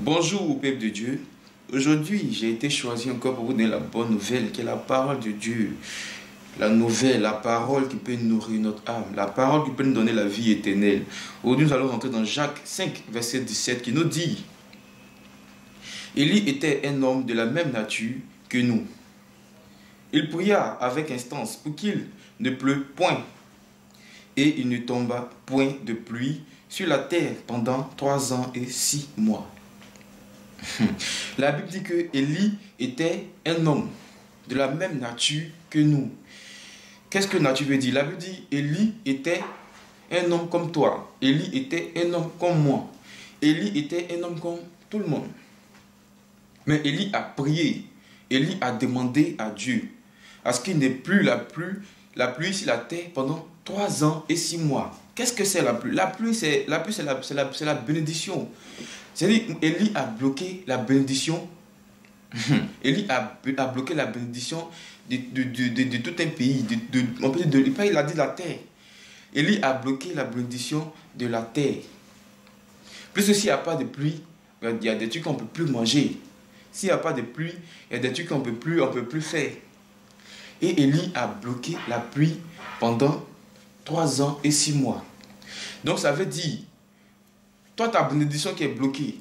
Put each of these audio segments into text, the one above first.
Bonjour au peuple de Dieu. Aujourd'hui, j'ai été choisi encore pour vous donner la bonne nouvelle qui est la parole de Dieu. La nouvelle, la parole qui peut nourrir notre âme, la parole qui peut nous donner la vie éternelle. Aujourd'hui, nous allons rentrer dans Jacques 5, verset 17 qui nous dit: Élie était un homme de la même nature que nous. Il pria avec instance pour qu'il ne pleuve point, et il ne tomba point de pluie sur la terre pendant 3 ans et 6 mois. La Bible dit que Élie était un homme de la même nature que nous. Qu'est-ce que nature veut dire? La Bible dit Élie était un homme comme toi. Élie était un homme comme moi. Élie était un homme comme tout le monde. Mais Élie a prié. Élie a demandé à Dieu à ce qu'il n'ait plus la pluie sur la terre pendant 3 ans et 6 mois. Qu'est-ce que c'est la pluie? La pluie, c'est la bénédiction. C'est-à-dire, Élie a bloqué la bénédiction. Élie a bloqué la bénédiction de tout un pays. On peut dire il a dit la terre. Élie a bloqué la bénédiction de la terre. Puisque s'il n'y a pas de pluie, il y a des trucs qu'on ne peut plus manger. S'il n'y a pas de pluie, il y a des trucs qu'on ne peut plus faire. Et Élie a bloqué la pluie pendant 3 ans et 6 mois. Donc ça veut dire, toi ta bénédiction qui est bloquée,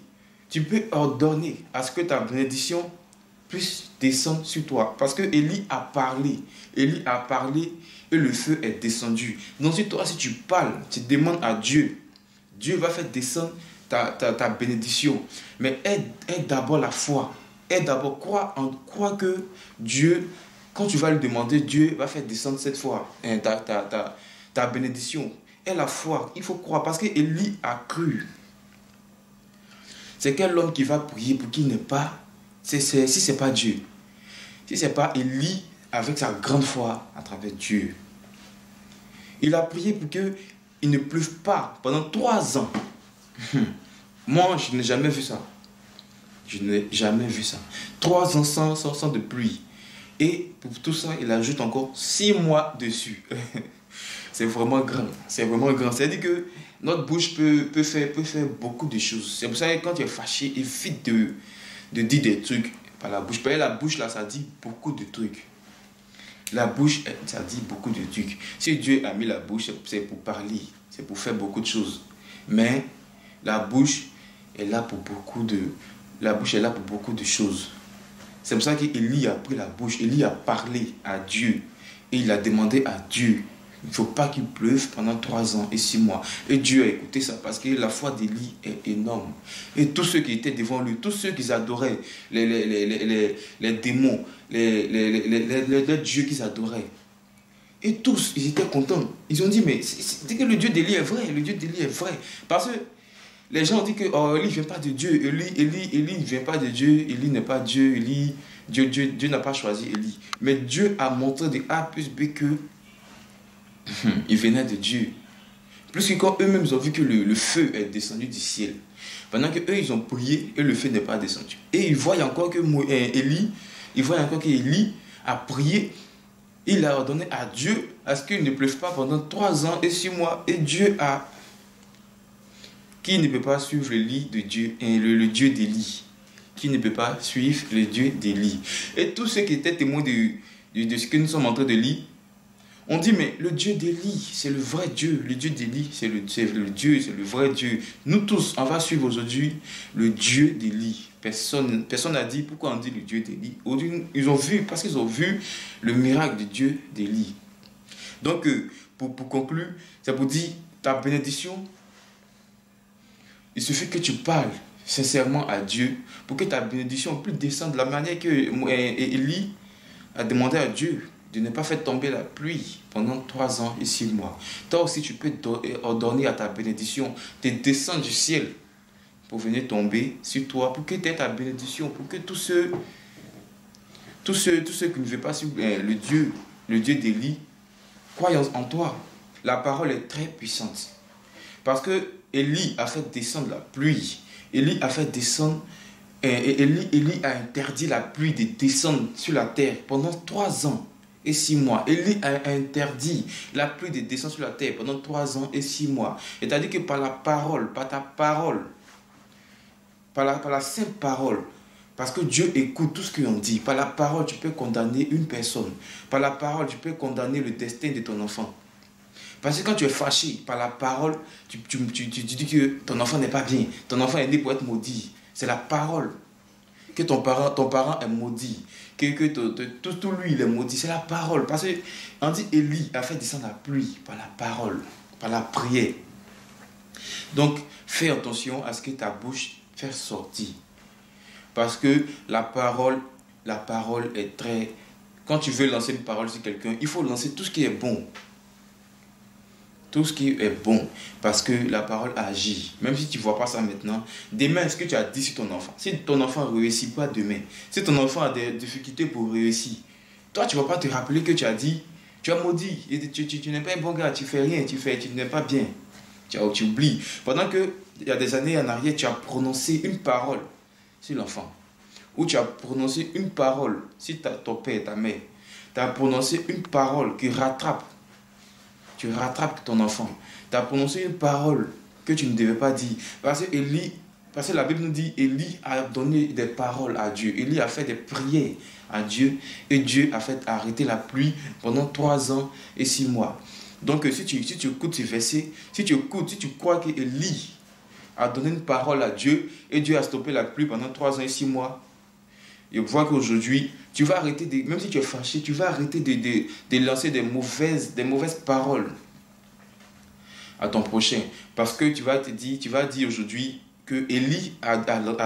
tu peux ordonner à ce que ta bénédiction puisse descendre sur toi. Parce que Élie a parlé et le feu est descendu. Donc si toi, si tu parles, tu demandes à Dieu, Dieu va faire descendre ta bénédiction. Mais aide d'abord la foi. Aide d'abord, crois que Dieu, quand tu vas lui demander, Dieu va faire descendre cette foi, ta bénédiction. Et la foi, il faut croire, parce que Élie a cru. C'est quel homme qui va prier pour qu'il n'ait pas, si ce n'est pas Dieu, si ce n'est pas Élie avec sa grande foi à travers Dieu. Il a prié pour qu'il ne pleuve pas pendant 3 ans. Moi, je n'ai jamais vu ça. Je n'ai jamais vu ça. 3 ans sans de pluie. Et pour tout ça, il ajoute encore 6 mois dessus. C'est vraiment grand. C'est vraiment grand. C'est-à-dire que notre bouche peut faire beaucoup de choses. C'est pour ça que quand tu es fâché, évite de dire des trucs par la bouche. Parce que la bouche, là, ça dit beaucoup de trucs. La bouche, ça dit beaucoup de trucs. Si Dieu a mis la bouche, c'est pour parler. C'est pour faire beaucoup de choses. Mais la bouche est là pour beaucoup de choses. C'est pour ça qu'Élie a pris la bouche. Élie a parlé à Dieu. Et il a demandé à Dieu. Il ne faut pas qu'il pleuve pendant 3 ans et 6 mois. Et Dieu a écouté ça parce que la foi d'Élie est énorme. Et tous ceux qui étaient devant lui, tous ceux qui adoraient les démons, les dieux qu'ils adoraient, et tous, ils étaient contents. Ils ont dit, mais c'est que le Dieu d'Élie est vrai. Le Dieu d'Élie est vrai. Parce que les gens ont dit que Élie ne vient pas de Dieu. Élie ne vient pas de Dieu. Élie n'est pas Dieu. Dieu n'a pas choisi Élie. Mais Dieu a montré de A plus B que il venait de Dieu. Plus que quand eux-mêmes ont vu que le feu est descendu du ciel. Pendant qu'eux, ils ont prié et le feu n'est pas descendu. Et ils voient encore que Élie a prié. Il a ordonné à Dieu à ce qu'il ne pleuve pas pendant 3 ans et 6 mois. Et Dieu a... Qui ne peut pas suivre le lit de Dieu, le Dieu d'Élie? Qui ne peut pas suivre le Dieu d'Élie? Et tous ceux qui étaient témoins de ce que nous sommes en train de lire, on dit, mais le Dieu d'Élie, c'est le vrai Dieu. Le Dieu d'Élie, c'est le Dieu, c'est le vrai Dieu. Nous tous, on va suivre aujourd'hui le Dieu d'Élie. Personne n'a dit pourquoi on dit le Dieu d'Élie. Ils ont vu, parce qu'ils ont vu le miracle du Dieu d'Élie. Donc, pour conclure, c'est pour dire, ta bénédiction, il suffit que tu parles sincèrement à Dieu pour que ta bénédiction puisse descendre de la manière que Élie a demandé à Dieu de ne pas faire tomber la pluie pendant 3 ans et 6 mois. Toi aussi, tu peux ordonner à ta bénédiction de descendre du ciel pour venir tomber sur toi, pour que tu aies ta bénédiction, pour que tous ceux qui ne veulent pas suivre le Dieu d'Élie, croient en toi. La parole est très puissante. Parce que Élie a fait descendre la pluie. Élie a interdit la pluie de descendre sur la terre pendant 3 ans et 6 mois. Élie a interdit la pluie de descendre sur la terre pendant 3 ans et 6 mois. C'est-à-dire que par ta parole, par la simple parole. Parce que Dieu écoute tout ce qu'on dit. Par la parole, tu peux condamner une personne. Par la parole, tu peux condamner le destin de ton enfant. Parce que quand tu es fâché par la parole, tu dis que ton enfant n'est pas bien. Ton enfant est né pour être maudit. C'est la parole. Que ton parent est maudit. Tout lui, il est maudit. C'est la parole. Parce qu'on dit Élie a fait descendre la pluie par la parole, par la prière. Donc, fais attention à ce que ta bouche fait sortir. Parce que la parole est très... Quand tu veux lancer une parole sur quelqu'un, il faut lancer tout ce qui est bon. Tout ce qui est bon. Parce que la parole agit. Même si tu ne vois pas ça maintenant, demain, ce que tu as dit sur ton enfant, si ton enfant ne réussit pas demain, si ton enfant a des difficultés pour réussir, toi, tu ne vas pas te rappeler que tu as dit, tu as maudit, tu n'es pas un bon gars, tu ne fais rien, tu n'es pas bien. Tu oublies. Pendant que, il y a des années en arrière, tu as prononcé une parole sur l'enfant. Ou tu as prononcé une parole sur ton père, ta mère. Tu as prononcé une parole qui rattrape. Tu rattrapes ton enfant. Tu as prononcé une parole que tu ne devais pas dire. Parce que la Bible nous dit, Élie a donné des paroles à Dieu. Élie a fait des prières à Dieu. Et Dieu a fait arrêter la pluie pendant 3 ans et 6 mois. Donc si tu écoutes ces versets, si tu crois qu'Élie a donné une parole à Dieu et Dieu a stoppé la pluie pendant 3 ans et 6 mois, et vois qu'aujourd'hui, tu vas arrêter, même si tu es fâché, tu vas arrêter de lancer des mauvaises paroles à ton prochain. Parce que tu vas dire aujourd'hui que Élie a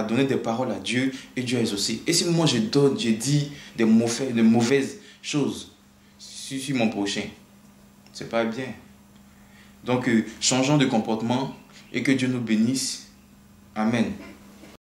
donné des paroles à Dieu et Dieu a exaucé. Et si moi j'ai dit des mauvaises choses sur mon prochain, c'est pas bien. Donc, changeons de comportement et que Dieu nous bénisse. Amen.